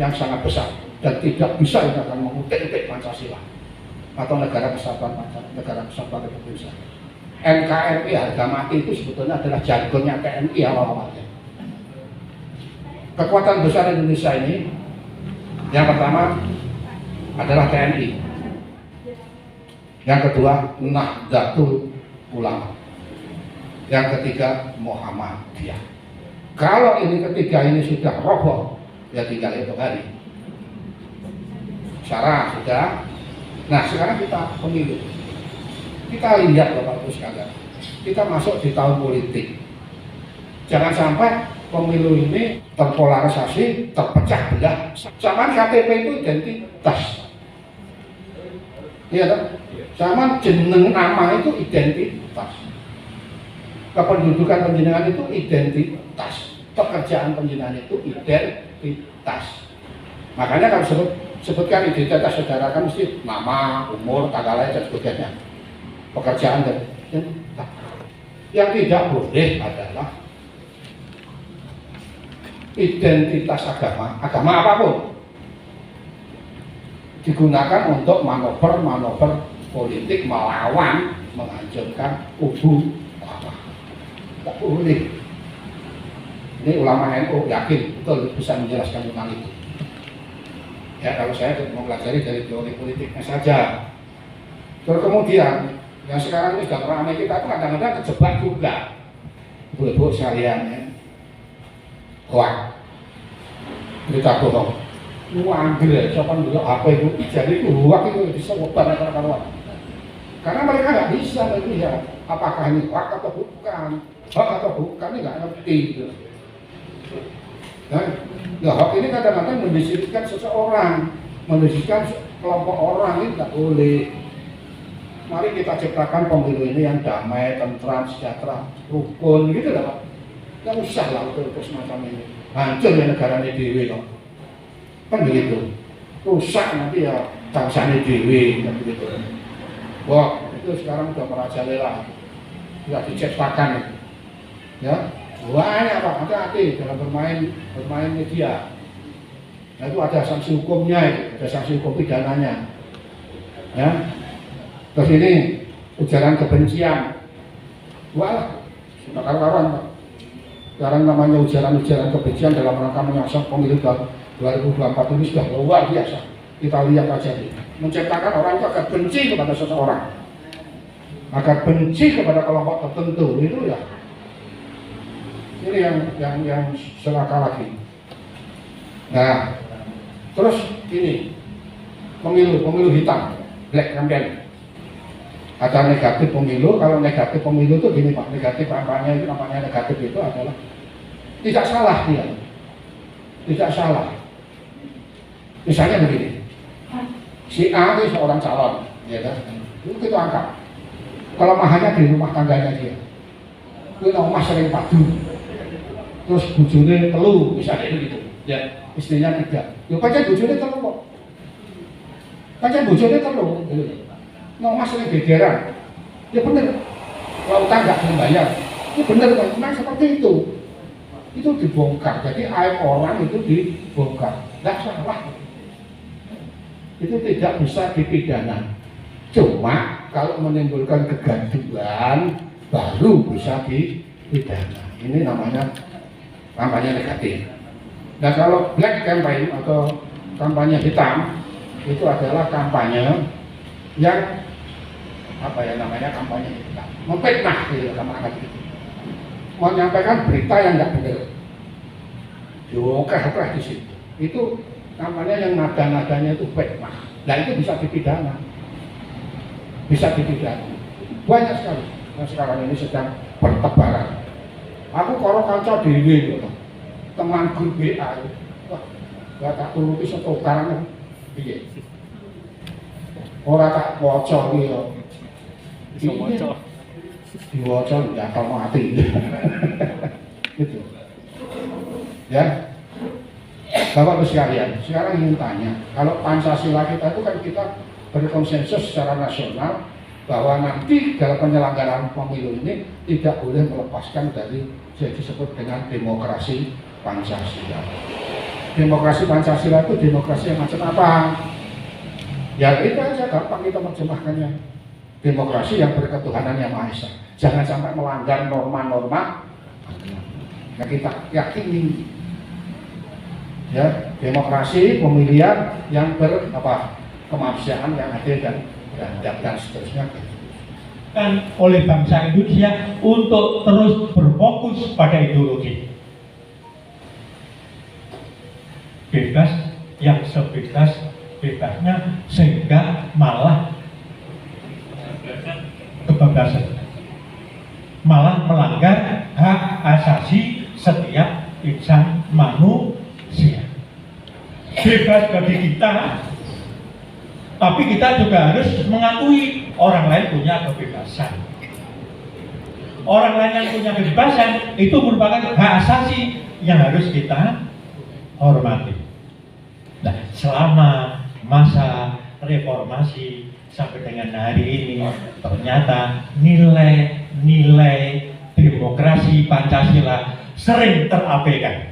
yang sangat besar dan tidak bisa akan mengutik-utik Pancasila atau negara kesatuan negara kesatuan Republik Indonesia. NKRI harga mati itu sebetulnya adalah jargonnya TNI awal-awalnya. Kekuatan besar Indonesia ini yang pertama adalah TNI, yang kedua Nahdlatul Ulama, yang ketiga Muhammadiyah. Kalau ini ketiga ini sudah roboh, ya tinggal hitung hari. Sarah sudah. Nah sekarang kita pemilu. Kita lihat Bapak Ibu sekalian, kita masuk di tahun politik. Jangan sampai pemilu ini terpolarisasi, terpecah belah. Zaman KTP itu identitas. Iya kan? Zaman jeneng nama itu identitas. Kependudukan penjenengan itu identitas. Pekerjaan penjenengan itu identitas. Makanya kalau sebutkan identitas saudara kan mesti nama, umur, tanggal lahir dan sebagainya. Pekerjaan dan yang tidak boleh adalah identitas agama apapun digunakan untuk manuver politik melawan, menghancurkan kubu ulama. Tidak boleh. Ini ulama NU yakin betul bisa menjelaskan tentang itu. Ya kalau saya mempelajari dari teori politiknya saja. Terus kemudian yang sekarang ini sudah ramai kita itu kadang-kadang kejebak juga. Ibu-ibu sekalian ya. Hoak. Berita bohong. Anggere, sopan dulu HP itu, jadi itu hoak itu bisa ngobat kawan-kawan. Karena mereka nggak bisa melihat apakah ini hoak atau bukan, ini nggak ngerti. Gitu. Ya, hoak ini kadang-kadang mendisiplinkan seseorang, mendisiplinkan kelompok orang, ini tidak boleh. Mari kita ciptakan pemilu ini yang damai, tentram, sejahtera, rukun gitu lah Pak. Nggak usah lah untuk semacam ini. Hancur ya negara ini dewi loh. Kan begitu. Rusak nanti ya bangsa ini dewi kan begitu. Wah itu sekarang udah merajalela, sudah diciptakan ya. Banyak Pak, hati-hati dalam bermain media. Nah itu ada sanksi hukumnya, ada sanksi hukum pidananya. Ya. Terus ini ujaran kebencian. Wah, sudah kawan-kawan Pak. Sekarang namanya ujaran kebencian dalam rangka menyongsong pemilu 2024 ini sudah luar biasa. Kita lihat aja nih. Menciptakan orang itu akan benci kepada seseorang, akan benci kepada kelompok tertentu itu ya. Ini yang selaka lagi. Nah, terus ini pemilu hitam, black campaign. Ada negatif pemilu, kalau negatif pemilu itu gini Pak, negatif kampanye itu namanya negatif itu adalah tidak salah dia, tidak salah. Misalnya begini, si A itu seorang calon, ya kan? Itu kita angkat kelemahannya di rumah tangganya dia. Itu omah sering padu, terus bujune telu, misalnya itu gitu, ya istrinya 3. Ya pancen bujune telu kok, pancen bujune telu. Nomah sering gegeran, ya bener. Kalau utang nggak membayar, itu bener kan? Memang seperti itu dibongkar. Jadi aib orang itu dibongkar, nggak salah. Itu tidak bisa dipidana. Cuma kalau menimbulkan kegaduhan baru bisa dipidana. Ini namanya kampanye negatif. Nah kalau black campaign atau kampanye hitam itu adalah kampanye yang kampanye hitam, memfitnah gitu, sama gitu. Menyampaikan berita yang nggak benar, diongkar di situ. Itu kampanye yang nada-nadanya itu fitnah. Nah itu bisa dipidana, banyak sekali. Yang sekarang ini sedang bertebaran. Aku karo kanca dhewe lho, teman grup WA. Wah, gak tak turuti setokaran piye. Ora tak waca iki yo. Iso waca. Diwaca ya kalau mati. Gitu. Ya. Bapak Ibu sekalian, sekarang ingin tanya, kalau Pancasila kita itu kan kita berkonsensus secara nasional bahwa nanti dalam penyelenggaraan pemilu ini tidak boleh melepaskan dari yang disebut dengan demokrasi Pancasila. Demokrasi Pancasila itu demokrasi yang macam apa? Ya itu aja, gampang kita menerjemahkannya. Demokrasi yang berketuhanan yang Maha Esa. Jangan sampai melanggar norma-norma yang kita yakini. Ya, demokrasi pemilihan yang kemanusiaan yang adil dan seterusnya. Kan oleh bangsa Indonesia untuk terus berfokus pada ideologi. Bebas yang sebebas-bebasnya sehingga malah kebebasan, malah melanggar hak asasi setiap insan manusia. Bebas bagi kita, tapi kita juga harus mengakui orang lain punya kebebasan. Orang lain yang punya kebebasan itu merupakan hak asasi yang harus kita hormati. Nah, selama masa reformasi sampai dengan hari ini, ternyata nilai-nilai demokrasi Pancasila sering terabaikan.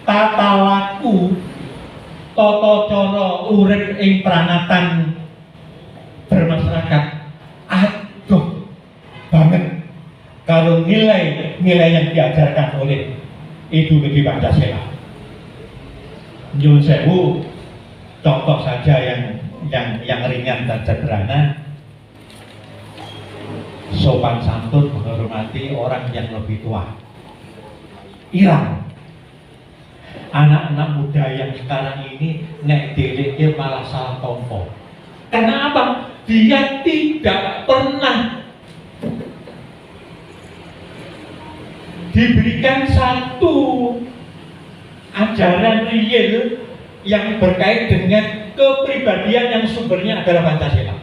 Tata laku, tata cara urip ing pranatan bermasyarakat adoh banget kalau nilai-nilai yang diajarkan oleh ideologi Pancasila. Nyuwun sewu, contoh saja yang ringan dan sederhana. Sopan santun menghormati orang yang lebih tua. Hilang. Anak-anak muda yang sekarang ini nek deliknya malah salah tompo. Karena apa? Dia tidak pernah diberikan satu ajaran real yang berkait dengan kepribadian yang sumbernya adalah Pancasila.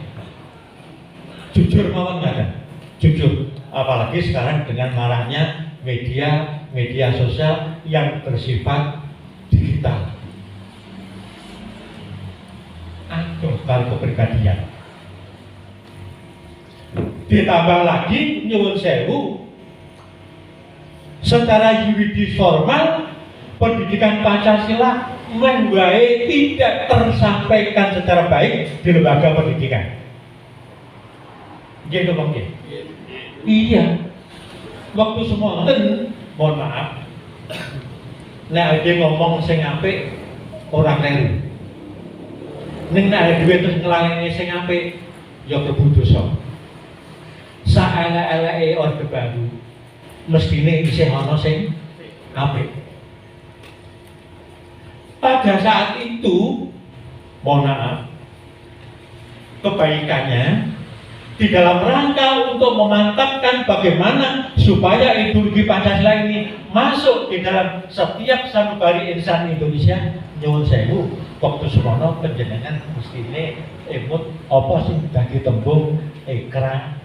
Jujur mawon nggak? Jujur, apalagi sekarang dengan maraknya media sosial yang bersifat digital. Aduh, kalau kepribadian. Ditambah lagi nyuwun sewu, secara yuridis formal pendidikan Pancasila membaik tidak tersampaikan secara baik di lembaga pendidikan. Gitu mungkin. Iya. Waktu semua mohon maaf. Nek dia ngomong sing apik ora kleru. Ning nek dhewe terus nglaleni sing apik ya klebu dosa. Saelek-eleke Orde Baru mestine isih ana sing apik. Pada saat itu, mohon maaf, kebaikannya di dalam rangka untuk memantapkan bagaimana supaya ideologi Pancasila ini masuk di dalam setiap sanubari insan Indonesia. Nyuwun sewu, waktu semono panjenengan mestine emut apa sing dadi tembung Eka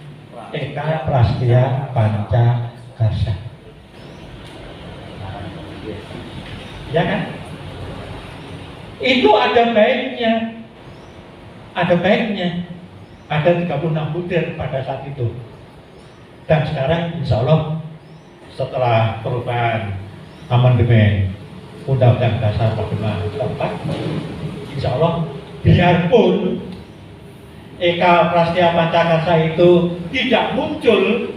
Prastya Pancakarsa. Ya kan? Itu ada baiknya. Ada 36 butir pada saat itu. Dan sekarang insya Allah setelah perubahan amandemen Undang-Undang Dasar 45 insya Allah biarpun Eka Prastya Pancakarsa itu tidak muncul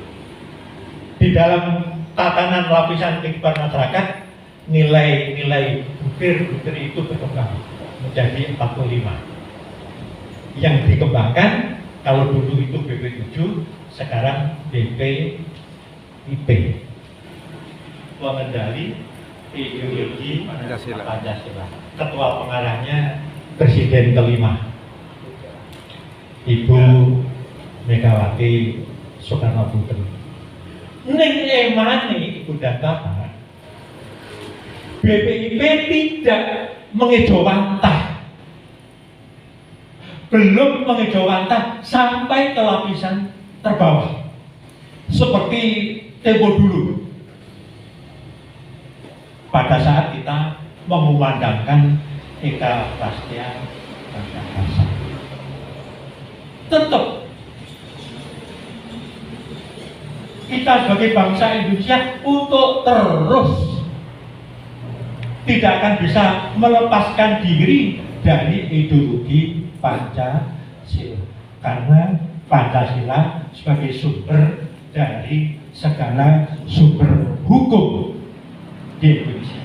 di dalam tatanan lapisan kehidupan masyarakat, nilai-nilai butir-butir itu berkembang menjadi 45 yang dikembangkan. Kalau dulu itu BP7, sekarang BPIP, pengendali ideologi Pancasila. Ketua pengarahnya Presiden kelima Ibu Megawati Soekarno Putri. Ning emane Ibu dan Bapak, BPIP tidak mengejawantah, belum mengejawantah sampai ke lapisan terbawah seperti tempo dulu pada saat kita memandangkan Eka Prastya Pancakarsa. Tetap kita sebagai bangsa Indonesia untuk terus tidak akan bisa melepaskan diri dari ideologi Pancasila, karena Pancasila sebagai sumber dari segala sumber hukum di Indonesia.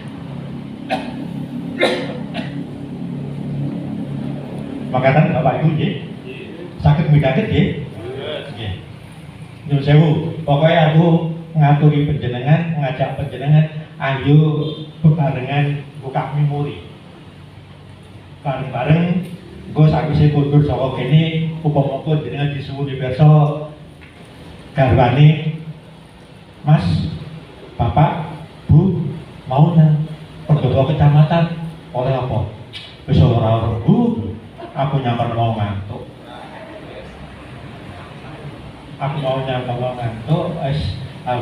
Makanya Bapak Ibu ya, sakit mikir ya. Nyuwun sewu, pokoknya aku ngaturi panjenengan, ngajak panjenengan, ayo bebarengan buka memori. Bareng-bareng, gue sakwise kundur saka kene, upama panjenengan disuwuni pirsa garwane, Mas, Bapak, Bu, mau nang pendopo kecamatan oleh apa? Wis ora Bu, aku nyamper mau ngantuk. Aku mau ngantuk,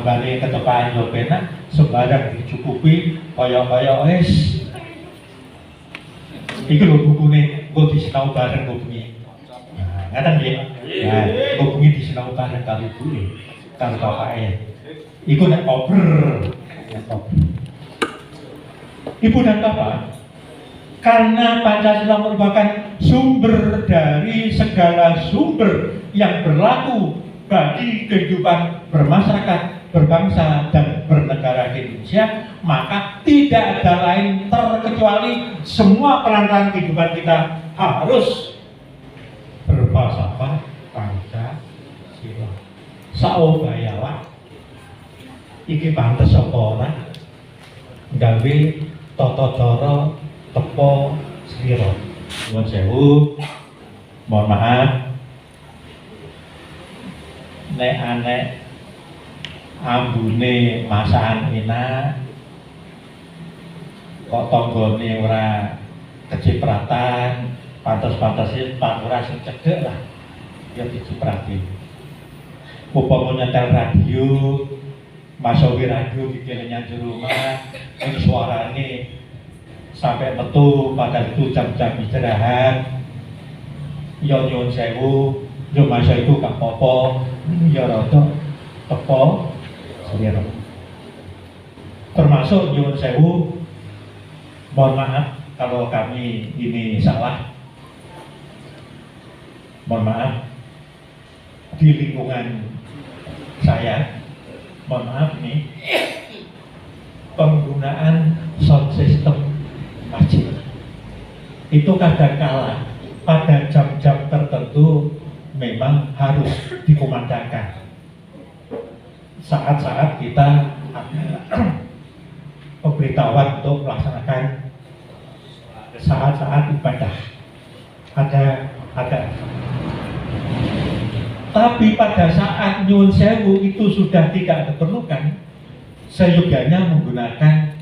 balik ke depan yo penak, sembarang dicukupi, kaya wis. Iki lho bukune, gue disinau bareng gue bengi. Nah, ngaten nggih. Nah, gue bengi disinau bareng kali ibu karo bapake. Iku nek kober. Ibu dan Bapak, karena Pancasila merupakan sumber dari segala sumber yang berlaku bagi kehidupan bermasyarakat, berbangsa, dan bernegara di Indonesia, maka tidak ada lain terkecuali semua peran-peran kehidupan kita harus berfalsafah Pancasila. Saobayawa iki pantes apa ora gawe tata cara tepo slira. Nuwun sewu, mohon maaf nek anek ambune masakan enak kok tanggane ora kecipratan, pantes-pantese ora sing cedhek lah ya diciprati. Upama nyetel radio, masawi radio dikelengan di rumah, ini suarane sampai metu pada itu jam-jam istirahat, ya nyuwun sewu, ya masa itu gak apa-apa, ya rada tepo selera. Termasuk nyuwun sewu, mohon maaf kalau kami ini salah, mohon maaf di lingkungan saya, mohon maaf nih, penggunaan sound system masjid itu kadangkala pada jam-jam tertentu memang harus dikumandangkan saat-saat kita pemberitahuan untuk melaksanakan saat-saat ibadah ada. Tapi pada saat nyuwun sewu itu sudah tidak diperlukan, seyogyanya menggunakan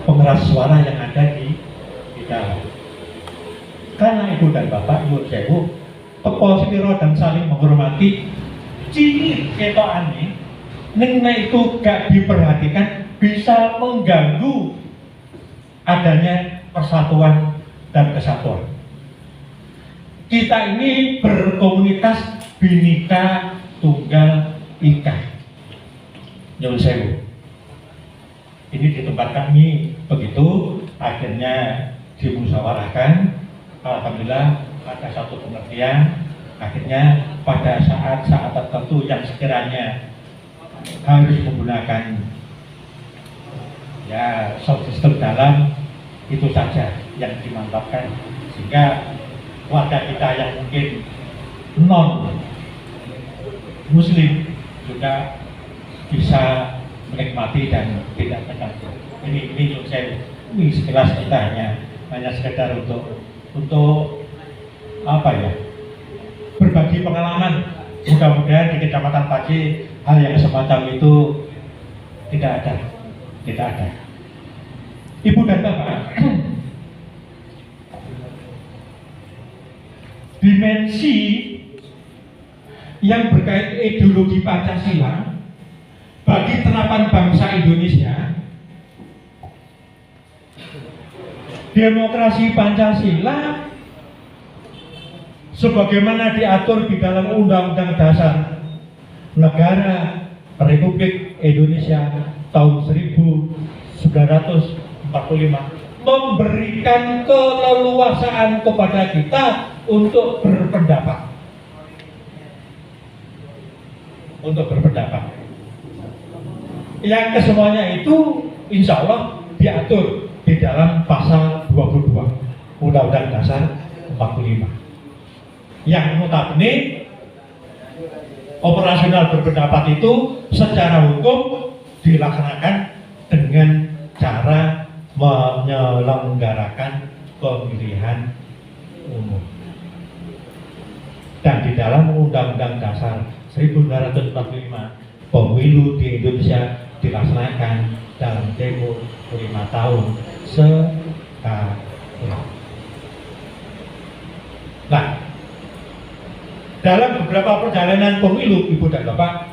pengeras suara yang ada di dalam. Karena ibu dan bapak nyuwun sewu, tepo sira dan saling menghormati, ciri ketokane ning itu gak diperhatikan bisa mengganggu adanya persatuan dan kesatuan. Kita ini berkomunitas Bhinneka Tunggal Ika. Nyuwun sewu. Ini di tempat kami begitu, akhirnya dimusyawarahkan. Alhamdulillah ada satu pengertian. Akhirnya pada saat-saat tertentu yang sekiranya harus menggunakan ya sound system dalam, itu saja yang dimantapkan, sehingga warga kita yang mungkin non muslim juga bisa menikmati dan tidak terganggu. Ini saya ini sekilas kita hanya sekedar untuk apa ya, berbagi pengalaman. Mudah-mudahan di Kecamatan Paci hal yang semacam itu tidak ada. Ibu dan Bapak, dimensi yang berkait ideologi Pancasila bagi terapan bangsa Indonesia, demokrasi Pancasila sebagaimana diatur di dalam Undang-Undang Dasar Negara Republik Indonesia tahun 1945 memberikan keleluasaan kepada kita untuk berpendapat. Yang kesemuanya itu insya Allah diatur di dalam pasal 22 Undang-Undang Dasar 45. Yang notabene operasional berpendapat itu secara hukum dilaksanakan dengan cara menyelenggarakan pemilihan umum. Dan di dalam Undang-Undang Dasar 1945, pemilu di Indonesia dilaksanakan dalam tempo 5 tahun sekali. Nah, dalam beberapa perjalanan pemilu, Ibu dan Bapak,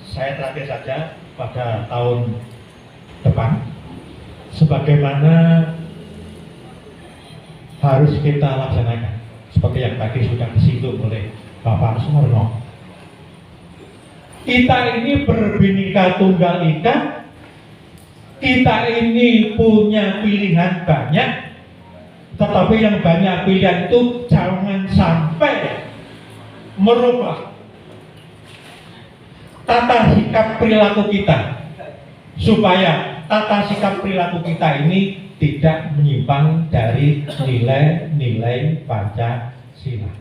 saya terakhir saja pada tahun depan, sebagaimana harus kita laksanakan, seperti yang tadi sudah disinggung oleh Bapak Sumarno. Kita ini berbhinneka tunggal ika, kita ini punya pilihan banyak, tetapi yang banyak pilihan itu jangan sampai merubah tata sikap perilaku kita, supaya tata sikap perilaku kita ini tidak menyimpang dari nilai-nilai Pancasila.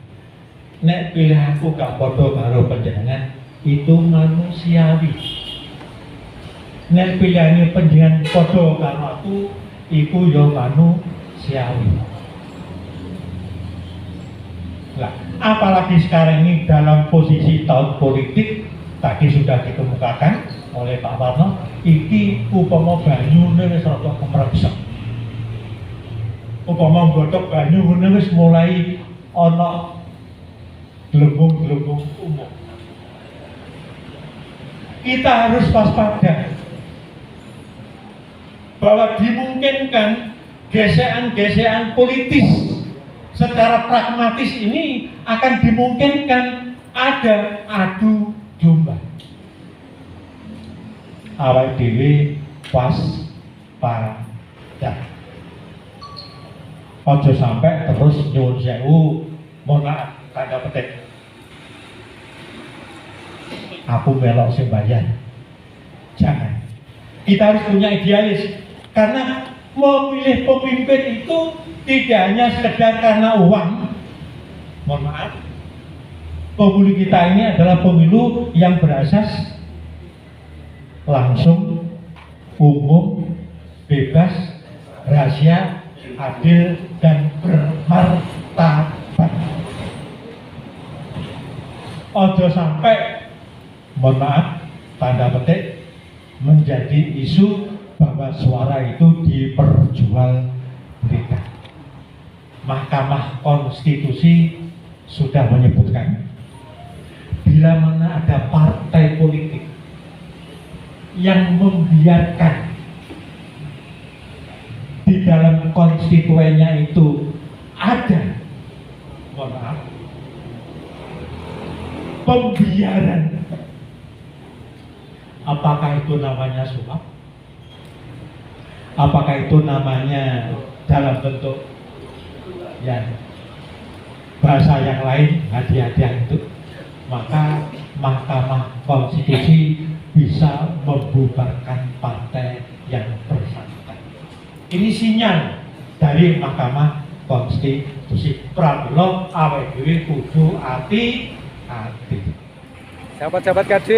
Nek pilih aku gak podo karo panjenengan itu manusiawi. Nek pilihane panjenengan podo karo aku iku ya manusiawi. Nah, apalagi sekarang ini dalam posisi tahun politik, tadi sudah dikemukakan oleh Pak Warno, iki upama banyune wis rada kemrengsek. Upama nggodhog banyu ngene wis mulai ana gelembung-gelembung umum. Kita harus waspada bahwa dimungkinkan gesekan-gesekan politis secara pragmatis ini akan dimungkinkan ada adu domba. Awake dhewe waspada. Ojo sampai terus nyuwun sewu, mohon maaf, tanda petik. Aku melok sembahyang. Jangan. Kita harus punya idealis, karena memilih pemimpin itu tidak hanya sekedar karena uang. Mohon maaf, pemilu kita ini adalah pemilu yang berasas langsung, umum, bebas, rahasia, adil, dan bermartabat. Ojo sampai, mohon maaf, tanda petik, menjadi isu bahwa suara itu diperjualbelikan. Mahkamah Konstitusi sudah menyebutkan, bila mana ada partai politik yang membiarkan di dalam konstituennya itu ada, mohon maaf, pembiaran, apakah itu namanya suap? Apakah itu namanya dalam bentuk ya bahasa yang lain, hadiah-hadiah itu? Maka Mahkamah Konstitusi bisa membubarkan partai yang bersangkutan. Ini sinyal dari Mahkamah Konstitusi. Pramila awake dhewe kudu ati-ati. Sahabat-sahabat KD,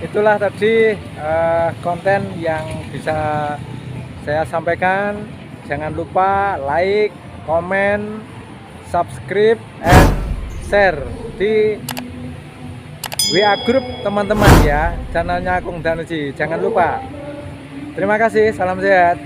itulah tadi konten yang bisa saya sampaikan. Jangan lupa like, komen, subscribe, and share di WA Group teman-teman ya, channelnya Kung Danuji. Jangan lupa. Terima kasih, salam sehat.